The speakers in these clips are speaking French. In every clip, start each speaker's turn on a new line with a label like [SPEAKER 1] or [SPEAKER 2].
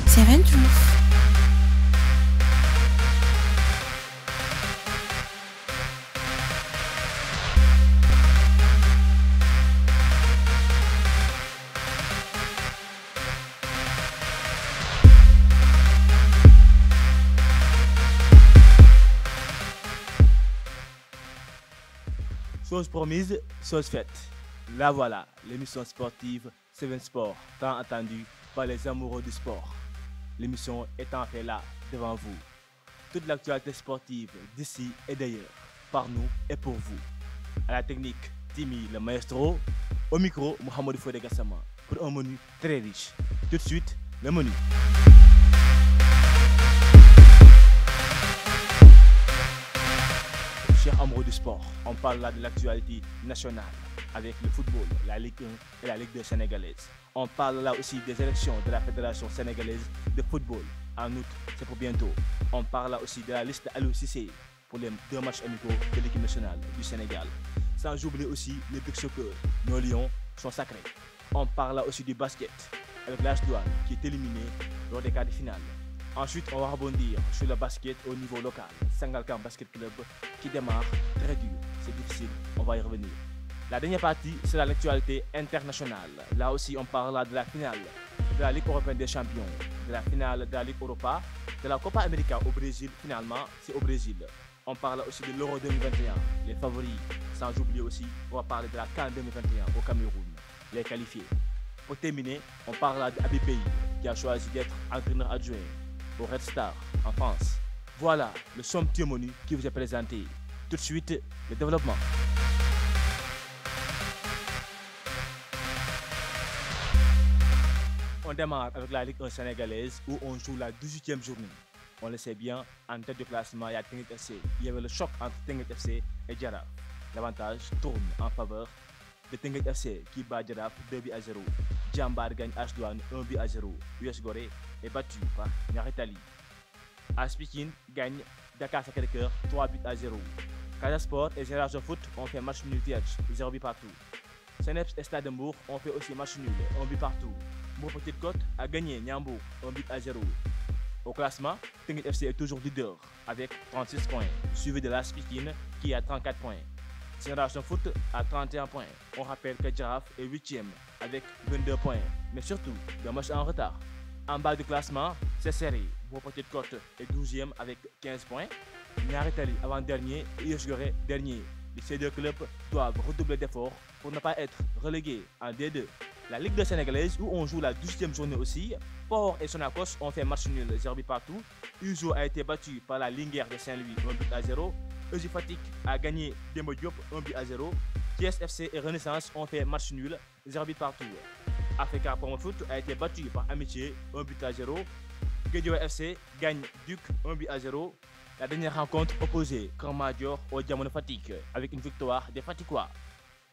[SPEAKER 1] Seven Truth.
[SPEAKER 2] Chose promise, chose faite. La voilà, l'émission sportive Seven Sport, tant attendue par les amoureux du sport. L'émission est en fait là, devant vous. Toute l'actualité sportive d'ici et d'ailleurs, par nous et pour vous. À la technique, Timmy le maestro. Au micro, Mohamed Fodé Gassama, pour un menu très riche. Tout de suite, le menu. Chers amoureux du sport, on parle là de l'actualité nationale avec le football, la Ligue 1 et la Ligue 2 sénégalaise. On parle là aussi des élections de la Fédération sénégalaise de football. En août, c'est pour bientôt. On parle là aussi de la liste Aliou Cissé pour les 2 matchs amicaux de l'équipe nationale du Sénégal. Sans oublier aussi le big soccer. Nos lions sont sacrés. On parle là aussi du basket avec l'As Douanes qui est éliminé lors des quarts de finale. Ensuite, on va rebondir sur le basket au niveau local. Sangalkam Basket Club qui démarre très dur. C'est difficile, on va y revenir. La dernière partie, c'est l'actualité internationale. Là aussi, on parlera de la finale de la Ligue européenne des champions, de la finale de la Ligue Europa, de la Copa América au Brésil. Finalement, c'est au Brésil. On parle aussi de l'Euro 2021, les favoris. Sans oublier aussi, on va parler de la CAN 2021 au Cameroun, les qualifiés. Pour terminer, on parlera d'Abi Pays qui a choisi d'être entraîneur adjoint au Red Star en France. Voilà le somptueux menu qui vous est présenté. Tout de suite, le développement. On démarre avec la Ligue 1 sénégalaise où on joue la 18e journée. On le sait bien, en tête de classement, il y a Teungueth FC. Il y avait le choc entre Teungueth FC et Jaraaf. L'avantage tourne en faveur de Teungueth FC qui bat Jaraaf 2-0. Jambar gagne As Douanes 1-0. US Gorée est battu par Niary Tally. AS Pikine gagne Dakar Sacré-Cœur 3-0. Casa Sport et Génération Foot ont fait match nul vierge 0 but partout. Seneps et Stade de Mbour ont fait aussi match nul 1 but partout. Mbour Petite Côte a gagné Niambour 1-0. Au classement, Teungueth FC est toujours leader avec 36 points, suivi de l'AS Pikine qui a 34 points. Génération Foot a 31 points. On rappelle que Jaraaf est 8e avec 22 points, mais surtout 2 matchs en retard. En bas du classement, c'est serré. Mbour Petite Côte est 12e avec 15 points. Niary Tally avant-dernier et US Gorée dernier. Ces 2 clubs doivent redoubler d'efforts pour ne pas être relégués en D2. La Ligue 2 sénégalaise où on joue la 18e journée aussi. Port et Sonacos ont fait match nul 0 but partout. Uzo a été battu par la Linguère de Saint-Louis 1-0. EJ Fatick a gagné Demba Diop 1-0. Thiès FC et Renaissance ont fait match nul 0 but partout. Africa Promo Foot a été battu par Amitié 1-0. Guédiawaye FC gagne Duc 1-0. La dernière rencontre opposée Keur Madior au Diamono Fatick avec une victoire des Fatickois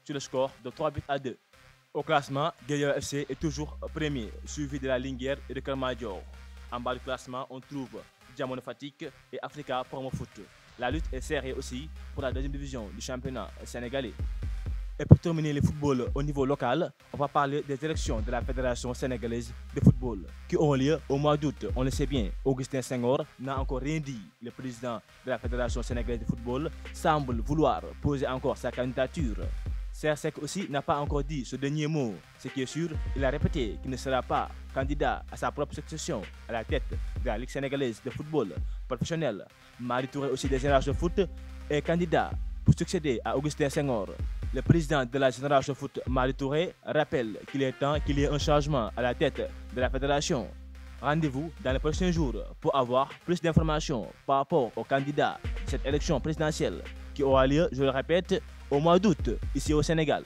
[SPEAKER 2] sur le score de 3-2. Au classement, Guédiawaye FC est toujours premier, suivi de la Linguère et de Keur Madior. En bas du classement, on trouve Diamono Fatick et Africa Promo Foot. La lutte est serrée aussi pour la 2e division du championnat sénégalais. Et pour terminer le football au niveau local, on va parler des élections de la Fédération sénégalaise de football qui ont lieu au mois d'août. On le sait bien, Augustin Senghor n'a encore rien dit. Le président de la Fédération sénégalaise de football semble vouloir poser encore sa candidature. Sersek aussi n'a pas encore dit ce dernier mot. Ce qui est sûr, il a répété qu'il ne sera pas candidat à sa propre succession à la tête de la Ligue sénégalaise de football professionnel. Madi Touré aussi des Générations Foot est candidat pour succéder à Augustin Senghor. Le président de la Génération Foot, Madi Touré, rappelle qu'il est temps qu'il y ait un changement à la tête de la fédération. Rendez-vous dans les prochains jours pour avoir plus d'informations par rapport aux candidats de cette élection présidentielle qui aura lieu, je le répète, au mois d'août, ici au Sénégal.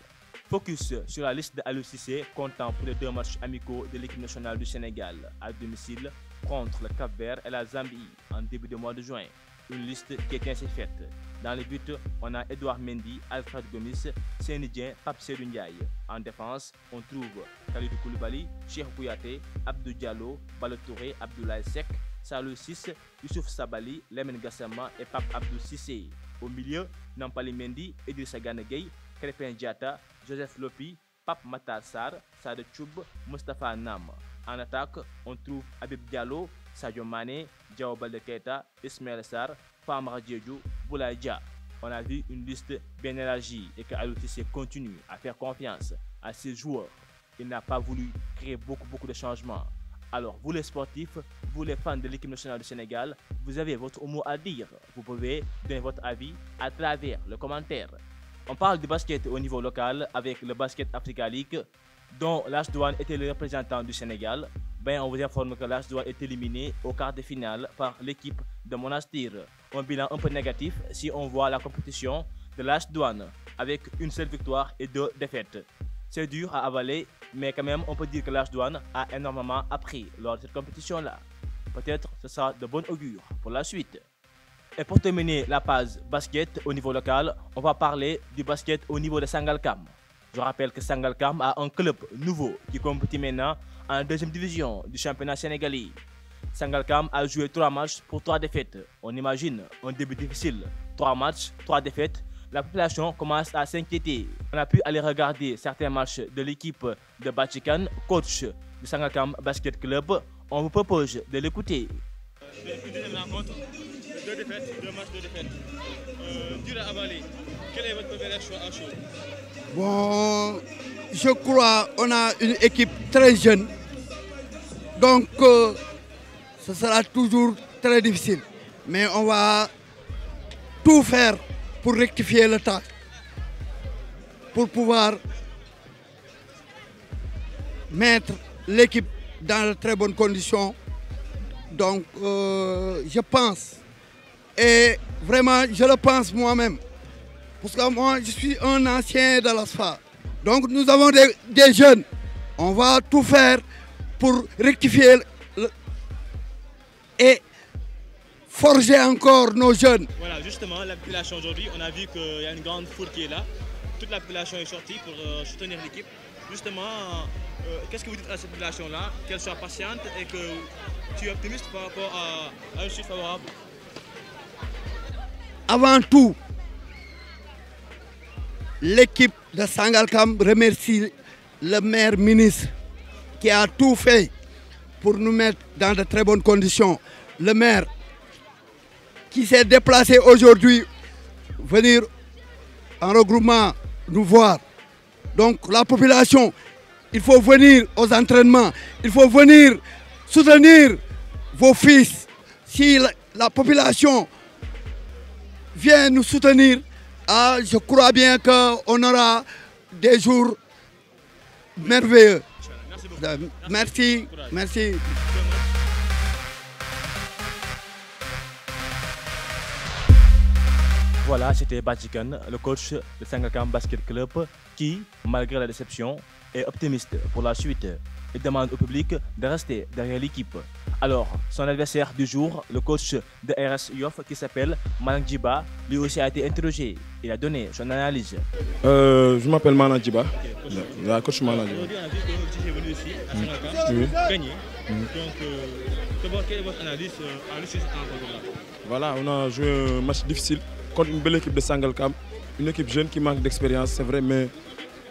[SPEAKER 2] Focus sur la liste d'Aliou Cissé comptant pour les 2 matchs amicaux de l'équipe nationale du Sénégal à domicile contre le Cap-Vert et la Zambie en début de mois de juin. Une liste qui est ainsi faite. Dans les buts, on a Edouard Mendy, Alfred Gomis, Seny Dieng, Pape Seydou Ndiaye. En défense, on trouve Kalidou Koulibaly, Cheikh Kouyaté, Abdou Diallo, Ballo Touré, Abdoulaye Seck, Salou Ciss, Youssouf Sabaly, Lamine Gassama et Pape Abdou Cissé. Au milieu, Nampali Mendy, Idrissa Gana Gueye, Krépin Diatta, Joseph Lopi, Pape Matar Sarr, Sada Thioub, Moustapha Nam. En attaque, on trouve Habib Diallo, Sadio Mané, Diao Baldé Keita, Ismaël Sarr, Famara Diédhiou, Boulaye Dia. On a vu une liste bien élargie et que Aliou Cissé continue à faire confiance à ses joueurs. Il n'a pas voulu créer beaucoup de changements. Alors, vous les sportifs, vous les fans de l'équipe nationale du Sénégal, vous avez votre mot à dire. Vous pouvez donner votre avis à travers le commentaire. On parle du basket au niveau local avec le Basket Africa League, dont l'AS Douanes était le représentant du Sénégal. On vous informe que l'AS Douanes est éliminé au quart de finale par l'équipe de Monastir. Un bilan un peu négatif si on voit la compétition de l'AS Douanes avec une seule victoire et 2 défaites. C'est dur à avaler, mais quand même on peut dire que l'AS Douanes a énormément appris lors de cette compétition-là. Peut-être ce sera de bon augure pour la suite. Et pour terminer la phase basket au niveau local, on va parler du basket au niveau de Sangalkam. Je rappelle que Sangalkam a un club nouveau qui compétit maintenant en deuxième division du championnat sénégalais. Sangalkam a joué 3 matchs pour 3 défaites. On imagine un début difficile. 3 matchs, 3 défaites. La population commence à s'inquiéter. On a pu aller regarder certains matchs de l'équipe de Bachikan, coach du Sangalkam Basket Club. On vous propose de l'écouter.
[SPEAKER 1] Une deuxième rencontre, 2 défaites, 2 matchs, 2 défaites. Dur à avaler. Quel est votre préféré choix à chaud?
[SPEAKER 3] Bon, je crois qu'on a une équipe très jeune. Donc, ce sera toujours très difficile. Mais on va tout faire pour rectifier le tas. Pour pouvoir mettre l'équipe dans de très bonnes conditions. Donc, je pense, et vraiment, je le pense moi-même, parce que moi, je suis un ancien de l'ASFA. Donc, nous avons des jeunes. On va tout faire pour rectifier et forger encore nos jeunes.
[SPEAKER 1] Voilà, justement, la population aujourd'hui, on a vu qu'il y a une grande foule qui est là. Toute la population est sortie pour soutenir l'équipe. Justement, qu'est-ce que vous dites à cette population-là? Qu'elle soit patiente et que tu es optimiste par rapport à une suite favorable?
[SPEAKER 3] Avant tout, l'équipe de Sangalkam remercie le maire ministre qui a tout fait pour nous mettre dans de très bonnes conditions. Le maire qui s'est déplacé aujourd'hui, venir en regroupement nous voir. Donc la population, il faut venir aux entraînements, il faut venir soutenir vos fils. Si la population vient nous soutenir, je crois bien qu'on aura des jours merveilleux. Merci, merci.
[SPEAKER 2] Voilà, c'était Bachikan, le coach de Sangalkam Basket Club, qui, malgré la déception, est optimiste pour la suite et demande au public de rester derrière l'équipe. Alors, son adversaire du jour, le coach de RS Yoff qui s'appelle Malang Djiba, lui aussi a été interrogé. Il a donné son analyse.
[SPEAKER 4] Je m'appelle Malang Djiba, coach Malang Djiba.
[SPEAKER 1] Aujourd'hui, on a vu que vous êtes venu ici à Sangalkam, gagné. Donc, d'abord, quelle est votre analyse à l'issue de cette rencontre-là?
[SPEAKER 4] Voilà, on a joué un match difficile contre une belle équipe de Sangalkam, une équipe jeune qui manque d'expérience, c'est vrai, mais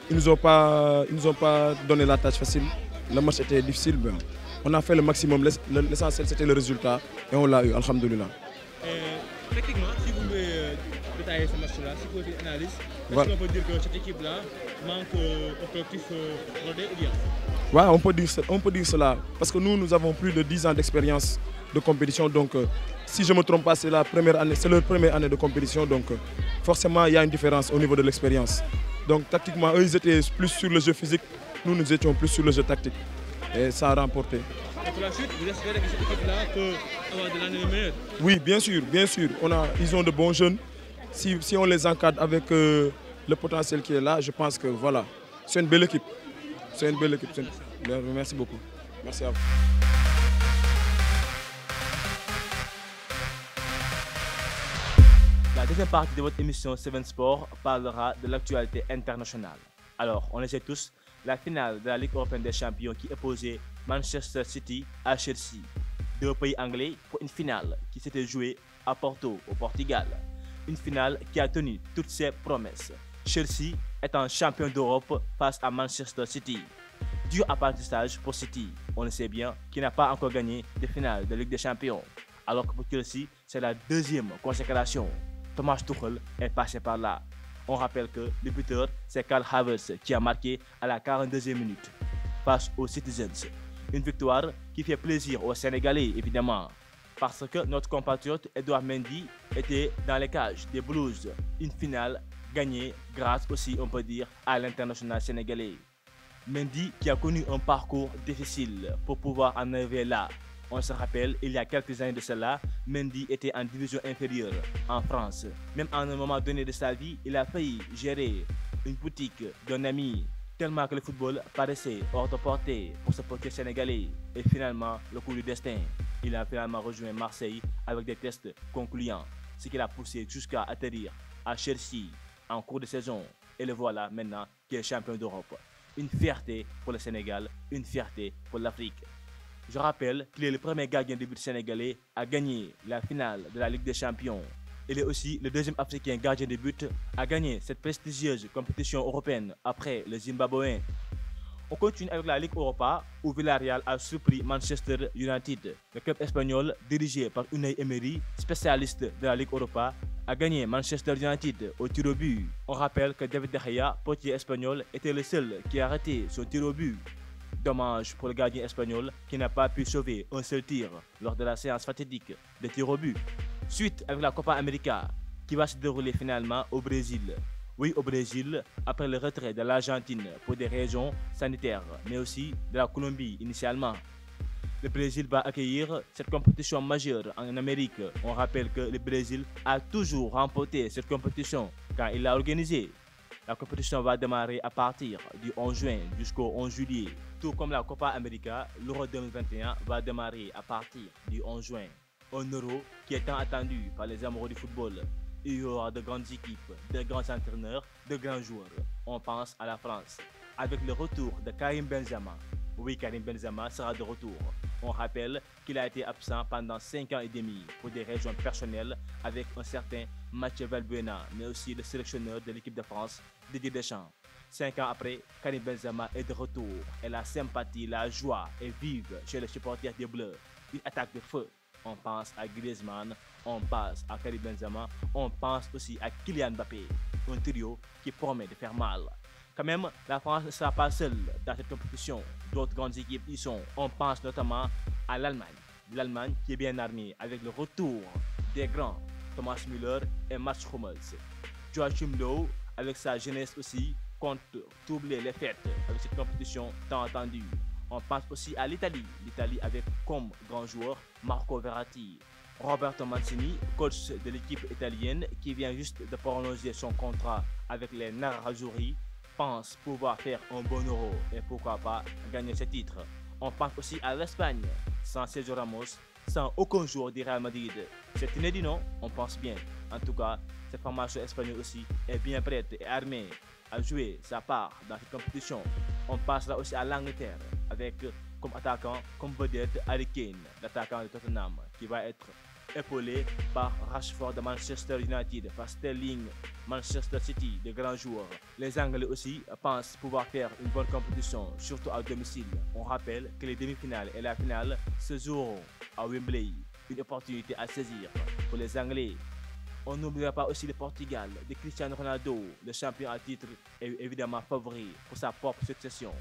[SPEAKER 4] ils nous ont pas donné la tâche facile. Le match était difficile, mais on a fait le maximum. L'essentiel, c'était le résultat et on l'a eu, alhamdoulilah.
[SPEAKER 1] Techniquement, si vous pouvez détailler ce match-là, si vous pouvez faire une analyse, est-ce qu'on peut dire que cette équipe-là manque un collectif rodé ou bien?
[SPEAKER 4] Ouais, on peut dire cela, parce que nous avons plus de 10 ans d'expérience de compétition, donc si je ne me trompe pas, c'est leur première année de compétition, donc forcément il y a une différence au niveau de l'expérience. Donc tactiquement, eux ils étaient plus sur le jeu physique, nous étions plus sur le jeu tactique, et ça a remporté.
[SPEAKER 1] Et pour la suite, vous espérez que cette équipe-là peut avoir de l'année meilleure?
[SPEAKER 4] Oui, bien sûr, ils ont de bons jeunes. Si on les encadre avec le potentiel qui est là, je pense que voilà, c'est une belle équipe. C'est une belle équipe. Merci beaucoup. Merci à vous.
[SPEAKER 2] La deuxième partie de votre émission 7 Sport parlera de l'actualité internationale. Alors, on le sait tous, la finale de la Ligue européenne des champions qui opposait Manchester City à Chelsea. 2 pays anglais pour une finale qui s'était jouée à Porto, au Portugal. Une finale qui a tenu toutes ses promesses. Chelsea étant champion d'Europe face à Manchester City. Dur apprentissage pour City, on le sait bien, qui n'a pas encore gagné de finale de Ligue des Champions. Alors que pour Chelsea, c'est la deuxième consécration. Thomas Tuchel est passé par là. On rappelle que le buteur, c'est Kai Havertz qui a marqué à la 42e minute face aux Citizens. Une victoire qui fait plaisir aux Sénégalais, évidemment, parce que notre compatriote Edouard Mendy était dans les cages des Blues. Une finale gagnée grâce aussi, on peut dire, à l'international sénégalais. Mendy qui a connu un parcours difficile pour pouvoir en arriver là. On se rappelle, il y a quelques années de cela, Mendy était en division inférieure en France. Même à un moment donné de sa vie, il a failli gérer une boutique d'un ami, tellement que le football paraissait hors de portée pour ce petit Sénégalais. Et finalement, le coup du destin, il a finalement rejoint Marseille avec des tests concluants, ce qui l'a poussé jusqu'à atterrir à Chelsea en cours de saison. Et le voilà maintenant qui est champion d'Europe. Une fierté pour le Sénégal, une fierté pour l'Afrique. Je rappelle qu'il est le premier gardien de but sénégalais à gagner la finale de la Ligue des Champions. Il est aussi le deuxième Africain gardien de but à gagner cette prestigieuse compétition européenne après le Zimbabwéen. On continue avec la Ligue Europa où Villarreal a surpris Manchester United. Le club espagnol dirigé par Unai Emery, spécialiste de la Ligue Europa, a gagné Manchester United au tir au but. On rappelle que David De Gea, portier espagnol, était le seul qui a raté son tir au but. Dommage pour le gardien espagnol qui n'a pas pu sauver un seul tir lors de la séance fatidique de tir au but. Suite avec la Copa América qui va se dérouler finalement au Brésil. Oui, au Brésil, après le retrait de l'Argentine pour des raisons sanitaires, mais aussi de la Colombie initialement. Le Brésil va accueillir cette compétition majeure en Amérique. On rappelle que le Brésil a toujours remporté cette compétition quand il l'a organisée. La compétition va démarrer à partir du 11 juin jusqu'au 11 juillet. Tout comme la Copa América, l'Euro 2021 va démarrer à partir du 11 juin. Un Euro qui est tant attendu par les amoureux du football. Il y aura de grandes équipes, de grands entraîneurs, de grands joueurs. On pense à la France. Avec le retour de Karim Benzema. Oui, Karim Benzema sera de retour. On rappelle qu'il a été absent pendant 5 ans et demi pour des raisons personnelles avec un certain Mathieu Valbuena, mais aussi le sélectionneur de l'équipe de France, Didier Deschamps. 5 ans après, Karim Benzema est de retour et la sympathie, la joie est vive chez les supporters des Bleus. Une attaque de feu. On pense à Griezmann, on pense à Karim Benzema, on pense aussi à Kylian Mbappé. Un trio qui promet de faire mal. Quand même, la France ne sera pas seule dans cette compétition. D'autres grandes équipes y sont. On pense notamment à l'Allemagne. L'Allemagne qui est bien armée avec le retour des grands Thomas Müller et Mats Hummels. Joachim Löw, avec sa jeunesse aussi, compte troubler les fêtes avec cette compétition tant attendue. On pense aussi à l'Italie. L'Italie avec comme grand joueur Marco Verratti. Roberto Mancini, coach de l'équipe italienne qui vient juste de prolonger son contrat avec les Nerazzurri, pense pouvoir faire un bon Euro et pourquoi pas gagner ce titre. On pense aussi à l'Espagne, sans Sergio Ramos, sans aucun joueur du Real Madrid. C'est inédit, non? On pense bien. En tout cas, cette formation espagnole aussi est bien prête et armée à jouer sa part dans cette compétition. On passe là aussi à l'Angleterre avec comme attaquant, comme vedette Harry Kane, l'attaquant de Tottenham, qui va être épaulé par Rashford de Manchester United, par Sterling, Manchester City, de grands joueurs. Les Anglais aussi pensent pouvoir faire une bonne compétition, surtout à domicile. On rappelle que les demi-finales et la finale se joueront à Wembley, une opportunité à saisir pour les Anglais. On n'oubliera pas aussi le Portugal de Cristiano Ronaldo, le champion à titre est évidemment favori pour sa propre succession.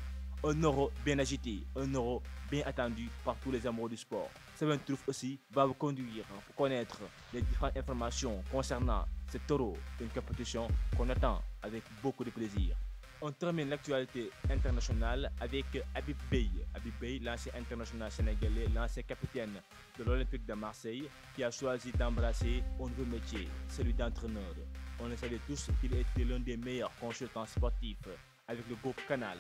[SPEAKER 2] Un Euro bien agité, un Euro bien attendu par tous les amoureux du sport. Seven Truth aussi va vous conduire pour connaître les différentes informations concernant cet Euro, une compétition qu'on attend avec beaucoup de plaisir. On termine l'actualité internationale avec Habib Beye. Habib Beye, l'ancien international sénégalais, l'ancien capitaine de l'Olympique de Marseille, qui a choisi d'embrasser un nouveau métier, celui d'entraîneur. On le savait tous qu'il était l'un des meilleurs consultants sportifs avec le groupe Canal.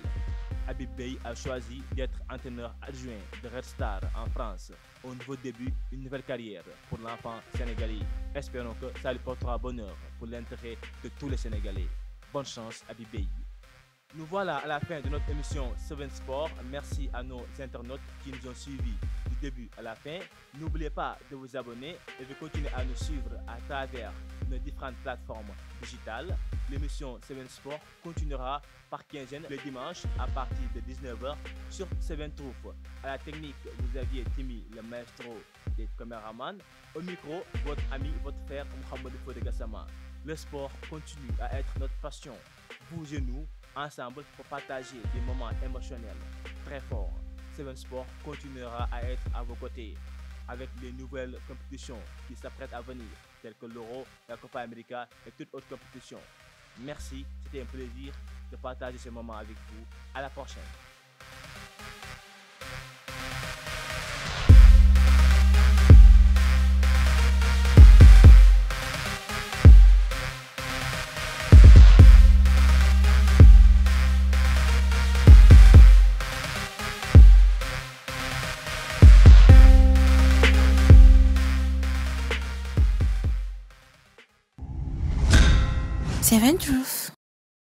[SPEAKER 2] Habib Beye a choisi d'être entraîneur adjoint de Red Star en France. Un nouveau début, une nouvelle carrière pour l'enfant sénégalais. Espérons que ça lui portera bonheur pour l'intérêt de tous les Sénégalais. Bonne chance Habib Beye. Nous voilà à la fin de notre émission Seven Sport. Merci à nos internautes qui nous ont suivis du début à la fin. N'oubliez pas de vous abonner et de continuer à nous suivre à travers nos différentes plateformes digitales. L'émission 7 Sport continuera par quinzaine le dimanche à partir de 19h sur 7 Truth. À la technique, vous aviez Timmy, le maestro des caméramans. Au micro, votre ami, votre frère Mohamed Fodé Gassama. Le sport continue à être notre passion. Vous et nous, ensemble, pour partager des moments émotionnels très forts. 7 Sport continuera à être à vos côtés avec les nouvelles compétitions qui s'apprêtent à venir, telles que l'Euro, la Copa América et toute autre compétition. Merci, c'était un plaisir de partager ce moment avec vous. À la prochaine.
[SPEAKER 5] Seven Truth.